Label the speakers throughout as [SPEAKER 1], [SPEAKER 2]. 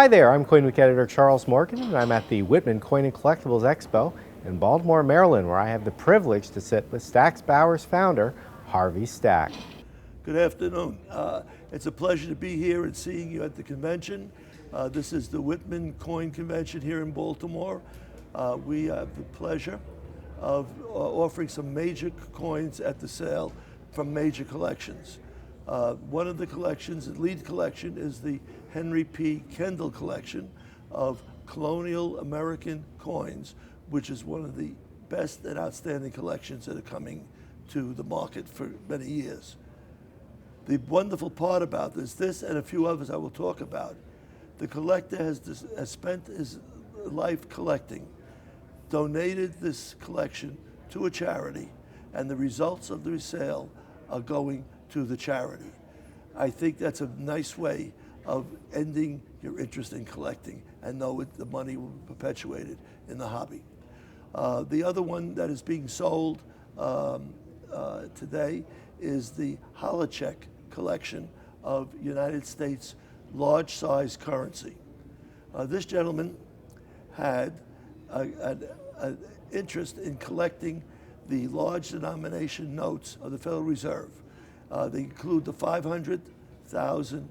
[SPEAKER 1] Hi there, I'm CoinWeek editor Charles Morgan, and I'm at the Whitman Coin and Collectibles Expo in Baltimore, Maryland, where I have the privilege to sit with Stack's Bowers founder, Harvey Stack.
[SPEAKER 2] Good afternoon. It's a pleasure to be here and seeing you at the convention. This is the Whitman Coin Convention here in Baltimore. We have the pleasure of offering some major coins at the sale from major collections. One of the collections, the lead collection, is the Henry P. Kendall collection of colonial American coins, which is one of the best and outstanding collections that are coming to the market for many years. The wonderful part about this and a few others I will talk about, the collector has spent his life collecting, donated this collection to a charity, and the results of the sale are going to the charity. I think that's a nice way of ending your interest in collecting and know the money will be perpetuated in the hobby. The other one that is being sold today is the Holocheck collection of United States large size currency. This gentleman had an interest in collecting the large denomination notes of the Federal Reserve. They include the $500, $1,000,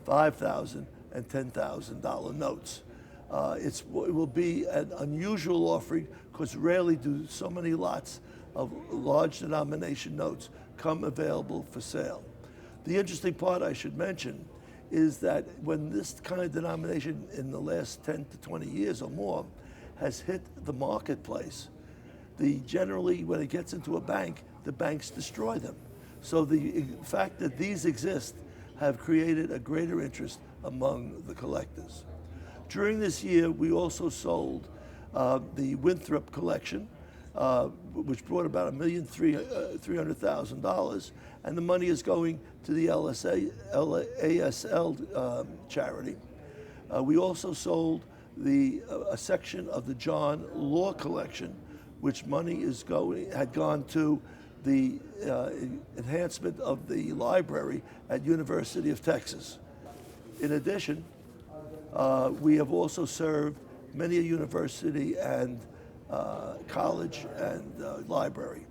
[SPEAKER 2] $5,000, and $10,000 notes. It will be an unusual offering because rarely do so many lots of large denomination notes come available for sale. The interesting part I should mention is that when this kind of denomination in the last 10 to 20 years or more has hit the marketplace, generally when it gets into a bank, the banks destroy them. So the fact that these exist have created a greater interest among the collectors. During this year, we also sold the Winthrop collection, which brought about $1,300,000, and the money is going to the ASL charity. We also sold a section of the John Law collection, which money had gone to the enhancement of the library at University of Texas. In addition, we have also served many a university and college and library.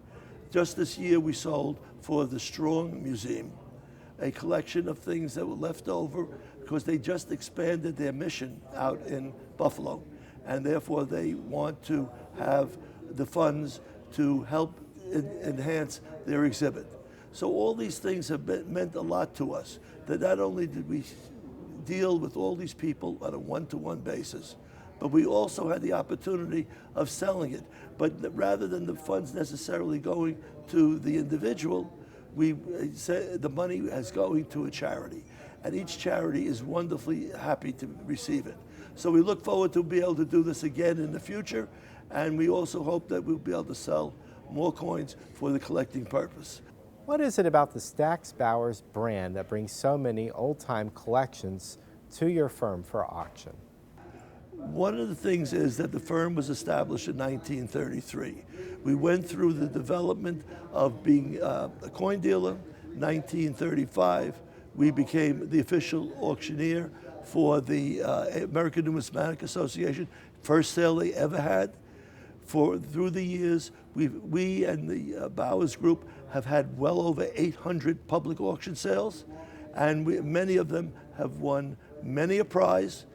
[SPEAKER 2] Just this year we sold for the Strong Museum a collection of things that were left over because they just expanded their mission out in Buffalo, and therefore they want to have the funds to help enhance their exhibit. So all these things have meant a lot to us, that not only did we deal with all these people on a one-to-one basis, but we also had the opportunity of selling it. But rather than the funds necessarily going to the individual, we said the money is going to a charity, and each charity is wonderfully happy to receive it. So we look forward to be able to do this again in the future, and we also hope that we'll be able to sell more coins for the collecting purpose.
[SPEAKER 1] What is it about the Stack's Bowers brand that brings so many old-time collections to your firm for auction?
[SPEAKER 2] One of the things is that the firm was established in 1933. We went through the development of being a coin dealer. 1935, we became the official auctioneer for the American Numismatic Association, first sale they ever had. Through the years, we and the Bowers Group have had well over 800 public auction sales, and many of them have won many a prize,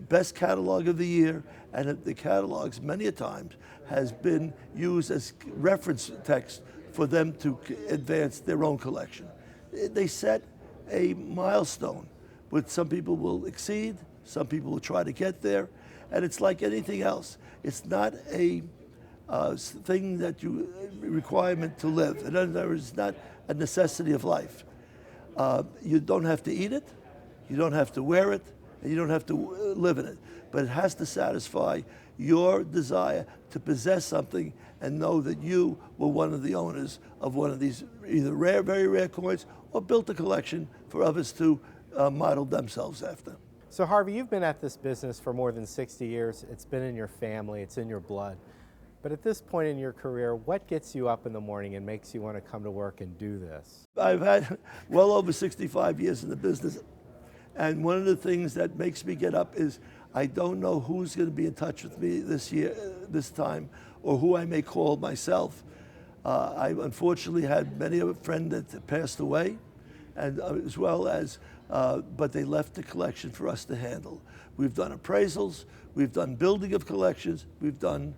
[SPEAKER 2] best catalog of the year, and the catalogs many a times has been used as reference text for them to advance their own collection. They set a milestone, which some people will exceed, some people will try to get there, and it's like anything else. It's not a thing that requirement to live. In other words, it's not a necessity of life. You don't have to eat it, you don't have to wear it, and you don't have to live in it. But it has to satisfy your desire to possess something and know that you were one of the owners of one of these either rare, very rare coins, or built a collection for others to model themselves after.
[SPEAKER 1] So Harvey, you've been at this business for more than 60 years. It's been in your family, it's in your blood. But at this point in your career, what gets you up in the morning and makes you want to come to work and do this?
[SPEAKER 2] I've had well over 65 years in the business. And one of the things that makes me get up is I don't know who's going to be in touch with me this time, or who I may call myself. I unfortunately had many of a friend that passed away, and as well as, but they left the collection for us to handle. We've done appraisals, we've done building of collections, we've done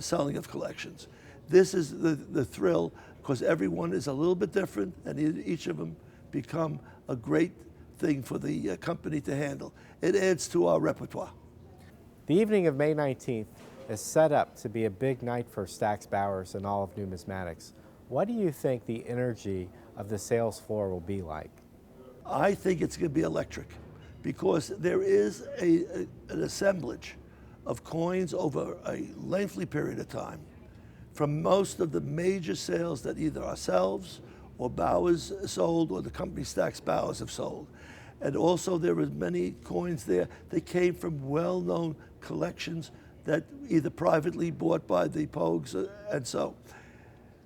[SPEAKER 2] selling of collections. This is the thrill, because everyone is a little bit different, and each of them become a great thing for the company to handle. It adds to our repertoire.
[SPEAKER 1] The evening of May 19th is set up to be a big night for Stacks Bowers and all of numismatics. What do you think the energy of the sales floor will be like?
[SPEAKER 2] I think it's going to be electric, because there is an assemblage of coins over a lengthy period of time from most of the major sales that either ourselves or Bowers sold, or the company Stacks Bowers have sold. And also there were many coins there that came from well-known collections that either privately bought by the Pogues, and so.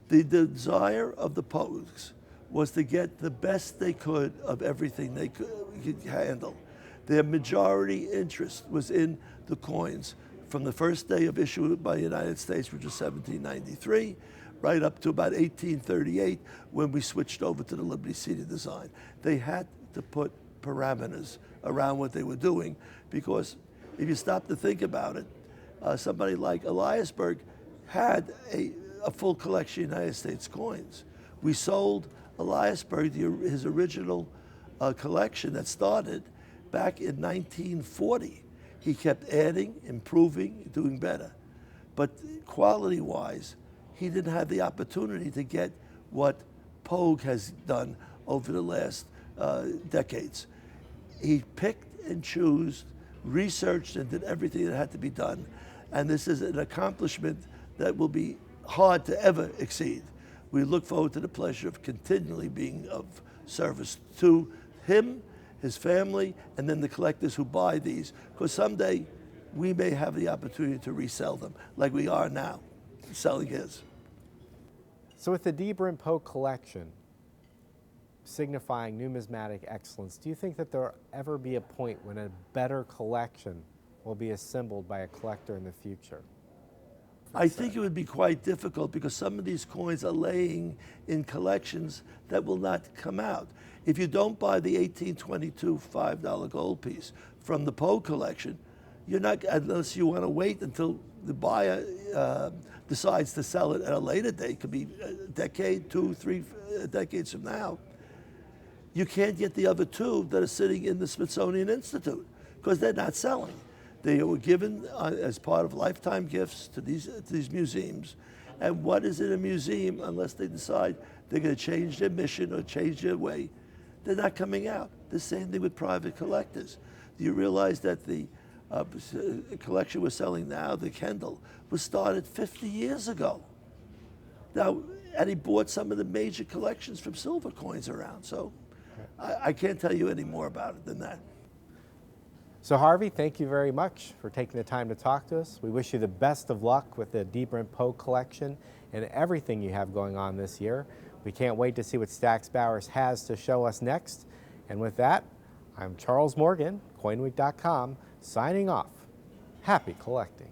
[SPEAKER 2] The desire of the Pogues was to get the best they could of everything they could handle. Their majority interest was in the coins from the first day of issue by the United States, which was 1793, right up to about 1838, when we switched over to the Liberty seated design. They had to put parameters around what they were doing, because if you stop to think about it, somebody like Eliasberg had a full collection of United States coins. We sold Eliasberg his original collection that started back in 1940. He kept adding, improving, doing better. But quality-wise, he didn't have the opportunity to get what Pogue has done over the last decades. He picked and chose, researched, and did everything that had to be done. And this is an accomplishment that will be hard to ever exceed. We look forward to the pleasure of continually being of service to him, his family, and then the collectors who buy these, because someday we may have the opportunity to resell them, like we are now, selling his.
[SPEAKER 1] So with the Deeber and Pogue collection signifying numismatic excellence, do you think that there will ever be a point when a better collection will be assembled by a collector in the future?
[SPEAKER 2] I think it would be quite difficult, because some of these coins are laying in collections that will not come out. If you don't buy the 1822 $5 gold piece from the Pogue collection, you're not, unless you want to wait until the buyer decides to sell it at a later date, it could be a decade, 2, 3 decades from now, you can't get the other two that are sitting in the Smithsonian Institute, because they're not selling. They were given as part of lifetime gifts to these museums. And what is in a museum, unless they decide they're going to change their mission or change their way, they're not coming out. The same thing with private collectors. Do you realize that the collection we're selling now, the Kendall, was started 50 years ago? Now, and he bought some of the major collections from silver coins around. So I can't tell you any more about it than that.
[SPEAKER 1] So Harvey, thank you very much for taking the time to talk to us. We wish you the best of luck with the Deeber and Pogue collection and everything you have going on this year. We can't wait to see what Stacks Bowers has to show us next. And with that, I'm Charles Morgan, CoinWeek.com, signing off. Happy collecting.